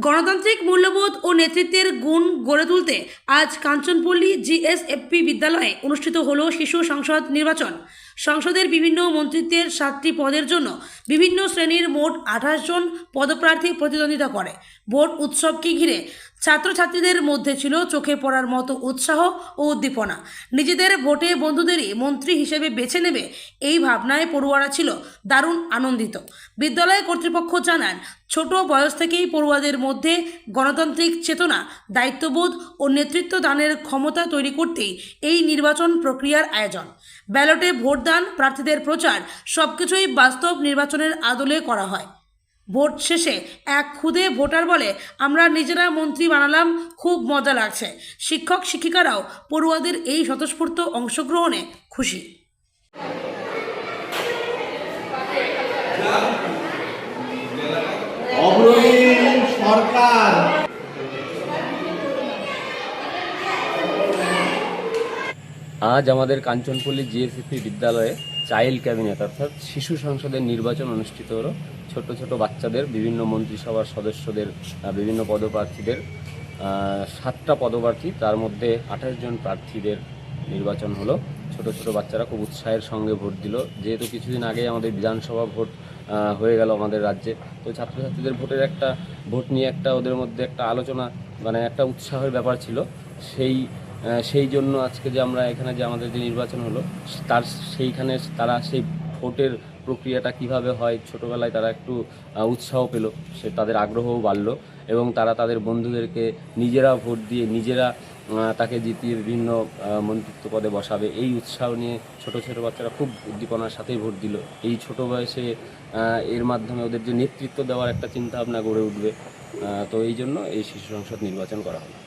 গণতান্ত্রিক মূল্যবোধ ও নেতৃত্বের গুণ গড়ে তুলতে আজ কাঞ্চনপল্লী জিএসএফপি বিদ্যালয়ে অনুষ্ঠিত হলো শিশু সংসদ নির্বাচন। সংসদের বিভিন্ন মন্ত্রিত্বের 7টি পদের জন্য বিভিন্ন শ্রেণীর মোট 28 জন পদপ্রার্থী প্রতিদ্বন্দ্বিতা করে। ভোট উৎসবকে ঘিরে ছাত্রছাত্রীদের মধ্যে ছিল চোখে পড়ার মতো উৎসাহ ও উদ্দীপনা। নিজেদের ভোটে বন্ধুদেরই মন্ত্রী হিসেবে বেছে নেবে এই ভাবনায় পড়ুয়ারা ছিল দারুণ আনন্দিত। বিদ্যালয় কর্তৃপক্ষ জানান, ছোট বয়স থেকেই পড়ুয়াদের মধ্যে গণতান্ত্রিক চেতনা, দায়িত্ববোধ ও নেতৃত্ব দানের ক্ষমতা তৈরি করতেই এই নির্বাচন প্রক্রিয়ার আয়োজন। ব্যালটে ভোটদান, প্রার্থীদের প্রচার সবকিছুই বাস্তব নির্বাচনের আদলে করা হয়। ভোট শেষে এক খুদে ভোটার বলে, আমরা নিজেরা মন্ত্রী বানালাম, খুব মজা লাগছে। শিক্ষক শিক্ষিকারাও পড়ুয়াদের এই স্বতঃস্ফূর্ত অংশগ্রহণে খুশি। অগ্রণী সরকার আজ আমাদের কাঞ্চনপল্লী জিএসএফপি বিদ্যালয়ে চাইল্ড ক্যাবিনেট অর্থাৎ শিশু সংসদের নির্বাচন অনুষ্ঠিত হলো। ছোট ছোট বাচ্চাদের, বিভিন্ন মন্ত্রিসভার সদস্যদের, বিভিন্ন পদপ্রার্থীদের 7টা পদপ্রার্থী, তার মধ্যে 28 জন প্রার্থীদের নির্বাচন হলো। ছোট ছোট বাচ্চারা খুব উৎসাহের সঙ্গে ভোট দিল। যেহেতু কিছুদিন আগে আমাদের বিধানসভা ভোট হয়ে গেল আমাদের রাজ্যে, তো ছাত্রছাত্রীদের ভোট নিয়ে একটা ওদের মধ্যে একটা আলোচনা, মানে একটা উৎসাহের ব্যাপার ছিল। সেই জন্য আজকে যে আমরা এখানে যে আমাদের যে নির্বাচন হলো, সেইখানে তারা সেই ভোটের প্রক্রিয়াটা কিভাবে হয়, ছোটোবেলায় তারা একটু উৎসাহ পেল, তাদের আগ্রহও বাড়লো এবং তারা তাদের বন্ধুদেরকে নিজেরা ভোট দিয়ে নিজেরা তাকে জিতিয়ে বিভিন্ন মন্ত্রিত্ব পদে বসাবে, এই উৎসাহ নিয়ে ছোট ছোট বাচ্চারা খুব উদ্দীপনার সাথেই ভোট দিল। এই ছোট বয়সে এর মাধ্যমে ওদের যে নেতৃত্ব দেওয়ার একটা চিন্তাভাবনা গড়ে উঠবে, তো এই জন্য এই শিশু সংসদ নির্বাচন করা হলো।